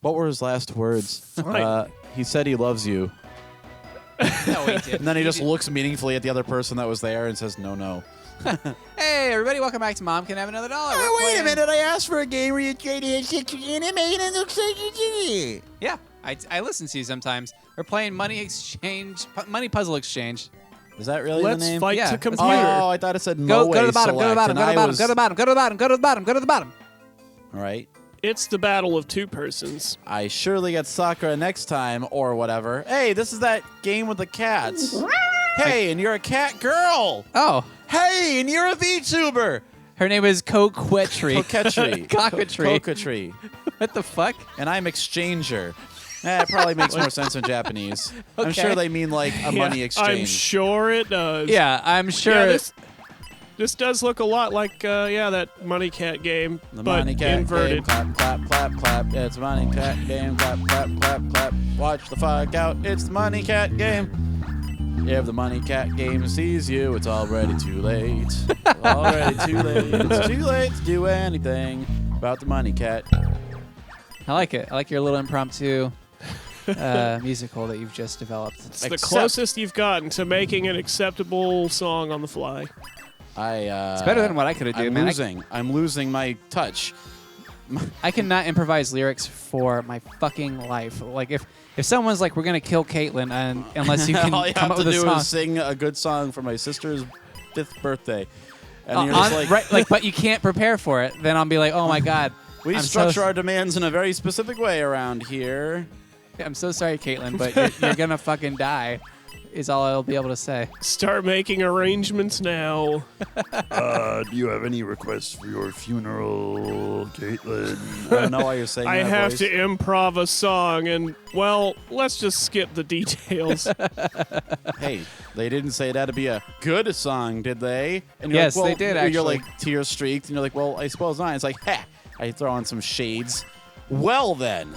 What were his last words? He said he loves you. No, he did. And then he just looks meaningfully at the other person that was there and says, no. Hey, everybody, welcome back to Mom Can Have Another Dollar. Wait a minute, I asked for a game where you trade in 6 anime and it looks like you did it. Yeah, I listen to you sometimes. We're playing Money Puzzle Exchange. Is that really Let's the name? fight Yeah, to let's computer. Oh, I thought it said Go Moe to the bottom, go to the bottom, Select, go to the and bottom, go to the bottom, go to the bottom, go to the bottom, go to the bottom. All right. It's the battle of two persons. I surely get Sakura next time or whatever. Hey, this is that game with the cats. Hey, and you're a cat girl. Oh, Hey, and you're a VTuber. her name is Coquetry. Coquetry. Coquetry. Coquetry. What the fuck? And I'm Exchanger. It probably makes more sense in Japanese. I'm Okay. sure they mean like a money exchange. I'm sure it does. Yeah, I'm sure. Yeah, this does look a lot like that Money Cat game, The but money cat inverted. game. Clap, clap, clap, clap. It's a money cat game. Clap, clap, clap, clap. Watch the fuck out. It's the money cat game. If the money cat game sees you, it's already too late. Already too late. It's too late to do anything about the money cat. I like it. I like your little impromptu musical that you've just developed. It's the Except- closest you've gotten to making an acceptable song on the fly. It's better than what I could have done, man. I'm losing my touch. I cannot improvise lyrics for my fucking life. Like if someone's like, "We're gonna kill Caitlyn," and unless you can All you come have up to with a do song, is sing a good song for my sister's 5th birthday. And you're just like, right, like, but you can't prepare for it. Then I'll be like, "Oh my god, we I'm structure so, our demands in a very specific way around here. I'm so sorry, Caitlyn, but you're gonna fucking die." Is all I'll be able to say. Start making arrangements now. Do you have any requests for your funeral, Caitlin? I don't know why you're saying I that have voice. to improv a song, and, well, let's just skip the details. Hey, they didn't say it had to be a good song, did they? And Yes, like, well, they did, You're actually. like tear streaked, and you're like, well, I suppose not. It's like, ha! I throw on some shades. Well then,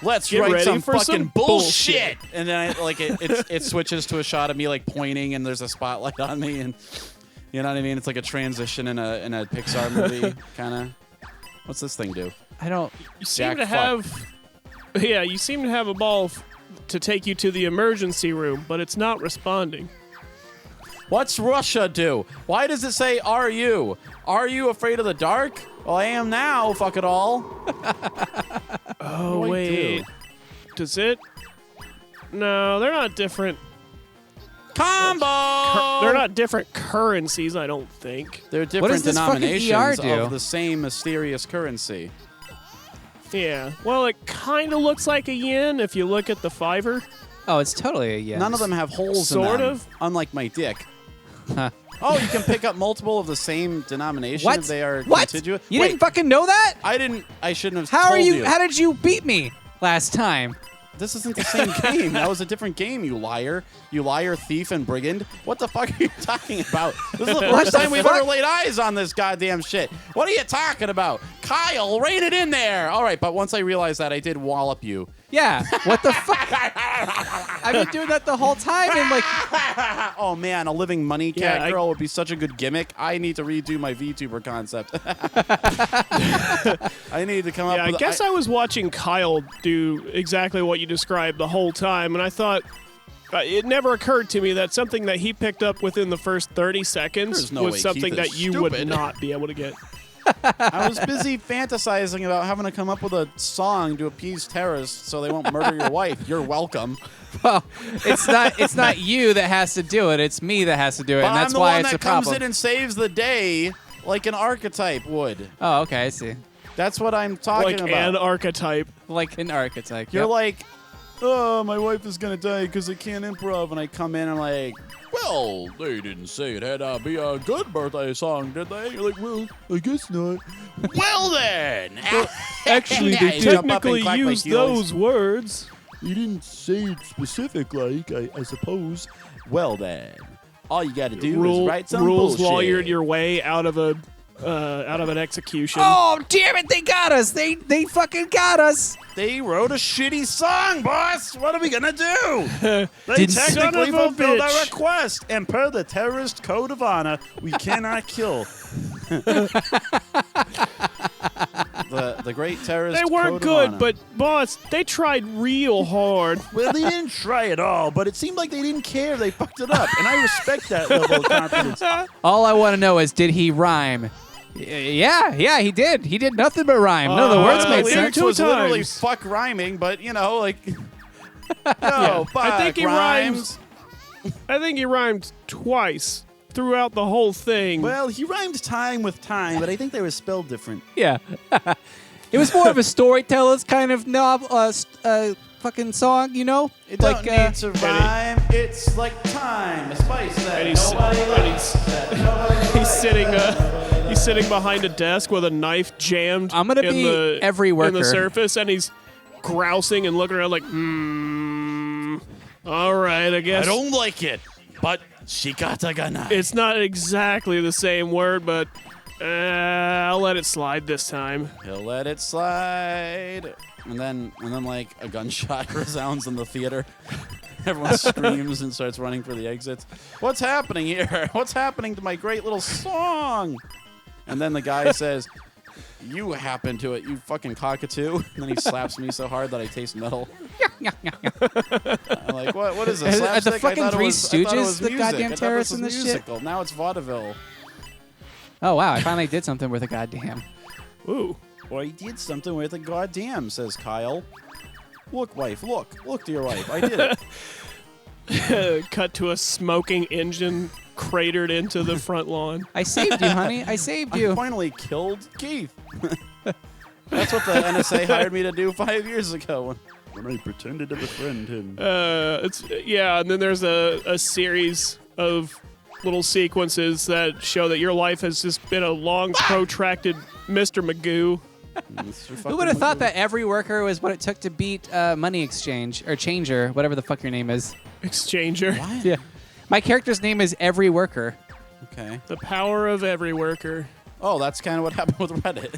let's Get write ready some for fucking some bullshit. And then it switches to a shot of me like pointing, and there's a spotlight on me, and you know what I mean? It's like a transition in a Pixar movie, kind of. What's this thing do? I don't. You seem Jack to have... Yeah, you seem to have a ball to take you to the emergency room, but it's not responding. What's Russia do? Why does it say, are you? Are you afraid of the dark? Well, I am now, fuck it all. Oh, What do I wait. do? Does it? No, they're not different. Combo! They're not different currencies, I don't think. They're What different does this fucking denominations ER do? of the same mysterious currency. Yeah. Well, it kind of looks like a yen if you look at the fiver. Oh, it's totally a yes. None of them have holes Sort in them. of. Unlike my dick. Huh. Oh, you can pick up multiple of the same denomination What? if they are What? contiguous. You Wait, didn't fucking know that? I shouldn't have How told are you? How did you beat me last time? This isn't the same game. That was a different game, you liar. You liar, thief, and brigand. What the fuck are you talking about? This is the first time we've ever laid eyes on this goddamn shit. What are you talking about? Kyle, rein it in there. All right, but once I realized that, I did wallop you. Yeah. What the fuck? I've been doing that the whole time, and like, Oh man, a living money cat Yeah, I- girl would be such a good gimmick. I need to redo my VTuber concept. I need to come up Yeah, with I guess I was watching Kyle do exactly what you described the whole time, and I thought it never occurred to me that something that he picked up within the first 30 seconds There's no way was something Keith is that you would stupid. not be able to get. I was busy fantasizing about having to come up with a song to appease terrorists so they won't murder your wife. You're welcome. well, it's not you that has to do it. It's me that has to do it, But and that's I'm the why one it's that a comes problem. in and saves the day like an archetype would. Oh, okay, I see. That's what I'm talking Like about. an archetype. Like an archetype. You're Yep. like, oh, my wife is going to die because I can't improv. And I come in and I'm like, well, they didn't say it had to be a good birthday song, did they? You're like, well, I guess not. Well, then. Actually, Yeah, they you jump up and technically clack my used heels. those words. You didn't say it specific, like, I suppose. Well, then. All you got to do is write some rules bullshit. lawyered your way out of an execution. Oh, damn it! They got us. They fucking got us. They wrote a shitty song, boss. What are we gonna do? They Didn't- Son technically of a fulfilled our bitch. request, and per the terrorist code of honor, we cannot kill. the great terrorist. They weren't code of good, honor. but boss, they tried real hard. Well, they didn't try at all, but it seemed like they didn't care. They fucked it up, and I respect that level of confidence. All I want to know is, did he rhyme? Yeah, he did. He did nothing but rhyme. No, the words made lyrics sense. two was literally times. fuck rhyming, but like, no, fuck I think he rhymes. I think he rhymed twice throughout the whole thing. Well, he rhymed time with time, but I think they were spelled different. Yeah. It was more of a storyteller's kind of fucking song, you know? It don't need to rhyme. It's like time, a spice that And he's- nobody and likes. That nobody He's sitting behind a desk with a knife jammed I'm gonna in be the every in the worker. surface, and he's grousing and looking around like, all right, I guess I don't like it, but shikata ga nai. it's not exactly the same word, but I'll let it slide this time. He'll let it slide. And then like a gunshot resounds in the theater. Everyone screams and starts running for the exits. What's happening here? What's happening to my great little song? And then the guy says, "You happen to it, you fucking cockatoo." And then he slaps me so hard that I taste metal. I'm like, what is this? Are the Slapstick? fucking I thought it Three was- I thought it Stooges was the music. goddamn I thought terrorists this in was this shit? musical. Now it's vaudeville. Oh, wow. I finally did something with a goddamn. Ooh. Well, I did something with a goddamn, says Kyle. Look, wife, look. Look to your wife. I did it. Cut to a smoking engine cratered into the front lawn. I saved you, honey. I saved I you. finally killed Keith. That's what the NSA hired me to do 5 years ago. When I pretended to befriend him. And then there's a series of little sequences that show that your life has just been a long, protracted Mr. Magoo. Who would have thought that every worker was what it took to beat money exchange or changer, whatever the fuck your name is? Exchanger. What? Yeah. My character's name is Every Worker. Okay. The power of every worker. Oh, that's kind of what happened with Reddit.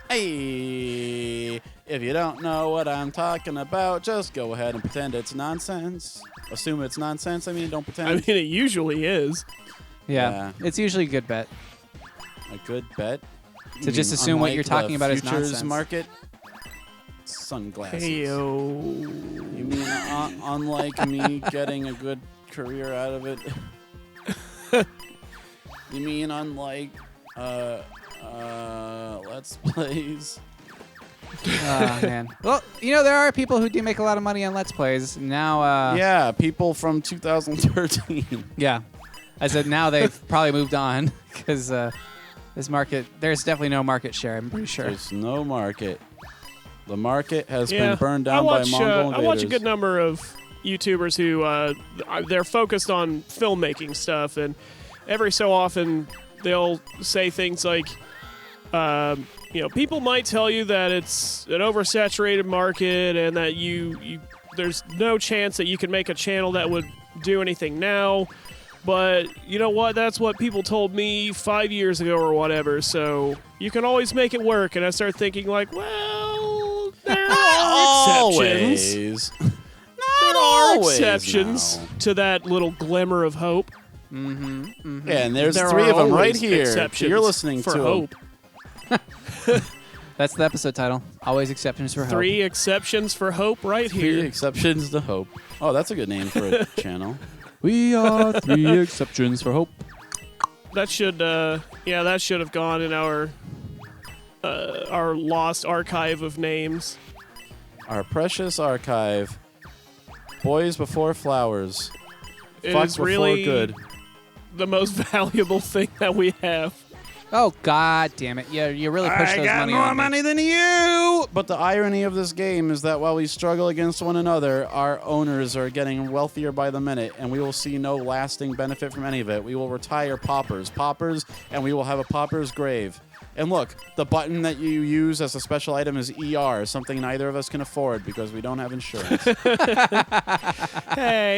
Hey, if you don't know what I'm talking about, just go ahead and pretend it's nonsense. Assume it's nonsense. I mean, don't pretend. I mean, it usually is. Yeah. It's usually a good bet. A good bet. To You just mean assume what unlike you're talking the about is futures nonsense. market. Sunglasses. Heyo. You mean unlike me getting a good career out of it? You mean unlike Let's Plays? Oh, man. Well, there are people who do make a lot of money on Let's Plays. Now, Yeah, people from 2013. yeah. I said now they've probably moved on because this market, there's definitely no market share, I'm pretty sure. There's no market. The market has Yeah. been burned down I watch, by Mongol invaders. I watch a good number of YouTubers who they're focused on filmmaking stuff, and every so often they'll say things like, people might tell you that it's an oversaturated market and that you there's no chance that you can make a channel that would do anything now. But you know what? That's what people told me 5 years ago or whatever. So you can always make it work. And I start thinking like, well, there are exceptions. Always. There are always exceptions now. to that little glimmer of hope. Mm-hmm. Yeah, and there's There three are of them right always here. exceptions You're listening for to 'em. hope. That's the episode title. Always exceptions for hope. 3 exceptions for hope right Three here. exceptions to hope. Oh, that's a good name for a channel. We are 3 exceptions for hope. That should have gone in our lost archive of names. Our precious archive. Boys before flowers. It Fuck is before really good. the most valuable thing that we have. Oh, God damn it. Yeah, you really pushed I those got money more on me. money than you! But the irony of this game is that while we struggle against one another, our owners are getting wealthier by the minute, and we will see no lasting benefit from any of it. We will retire paupers, and we will have a pauper's grave. And look, the button that you use as a special item is ER, something neither of us can afford because we don't have insurance. Hey,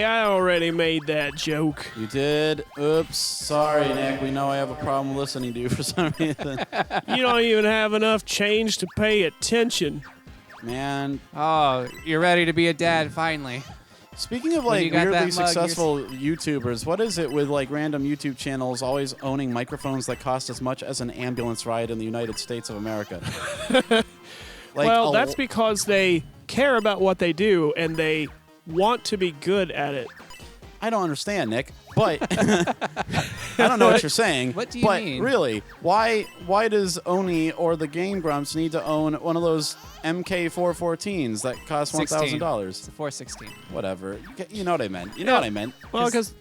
I already made that joke. You did? Oops. Sorry, Nick. We know I have a problem listening to you for some reason. You don't even have enough change to pay attention. Man, Oh, you're ready to be a dad finally. Speaking of When like you got that weirdly mug, you're successful YouTubers, what is it with like random YouTube channels always owning microphones that cost as much as an ambulance ride in the United States of America? Like, Well, that's because they care about what they do and they want to be good at it. I don't understand, Nick, but I don't know what you're saying. What do you but mean? Really, why does Oni or the Game Grumps need to own one of those MK414s that cost $1,000? It's a 416. Whatever. You know what I meant. You know what I meant. Well, because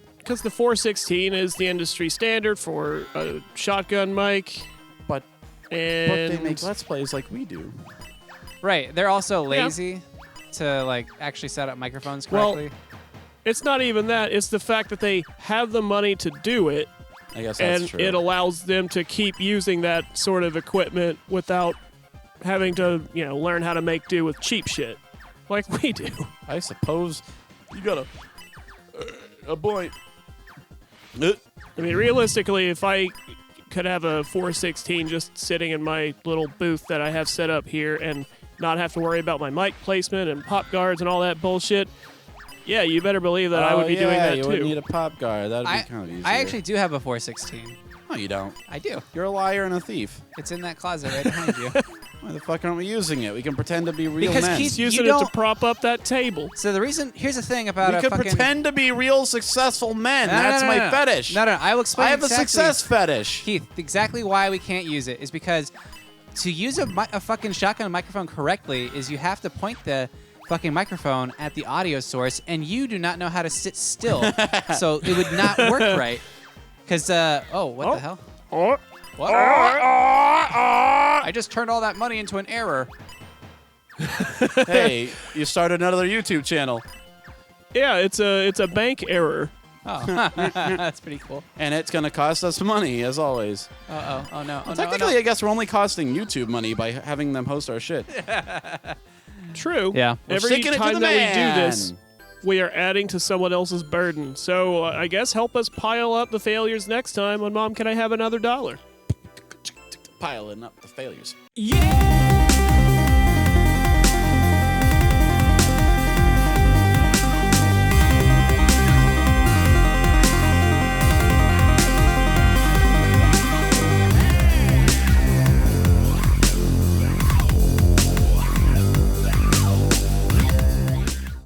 the 416 is the industry standard for a shotgun mic, But and they make Let's Plays like we do. Right. They're also Yeah. lazy to like actually set up microphones Well, correctly. it's not even that. It's the fact that they have the money to do it, I guess that's and true. it allows them to keep using that sort of equipment without having to, learn how to make do with cheap shit, like we do. I suppose you got a point. I mean, realistically, if I could have a 416 just sitting in my little booth that I have set up here and not have to worry about my mic placement and pop guards and all that bullshit, yeah, you better believe that I would be doing that you too. wouldn't need a pop guard. That'd be kind of easy. I actually do have a 416. No, you don't. I do. You're a liar and a thief. It's in that closet right behind you. Why the fuck aren't we using it? We can pretend to be real Because men. Keith- Using You it to don't- prop up that table. So the reason, here's the thing about we a could fucking... pretend to be real successful men. No, no, That's no, my no, no. fetish. No, I will explain I have exactly. a success fetish. Keith, exactly why we can't use it is because to use a fucking shotgun microphone correctly is you have to point the fucking microphone at the audio source, and you do not know how to sit still, so it would not work right. Because, what the hell? Oh, What? I just turned all that money into an error. Hey, you started another YouTube channel, yeah, it's a bank error. Oh, that's pretty cool. and it's going to cost us money, as always. Oh no. Oh, Technically, no. I guess we're only costing YouTube money by having them host our shit. True. Yeah. We're Every sticking it to time the that man. we do this, we are adding to someone else's burden. So I guess help us pile up the failures next time on Mom, Can I Have Another $1? Piling up the failures. Yeah!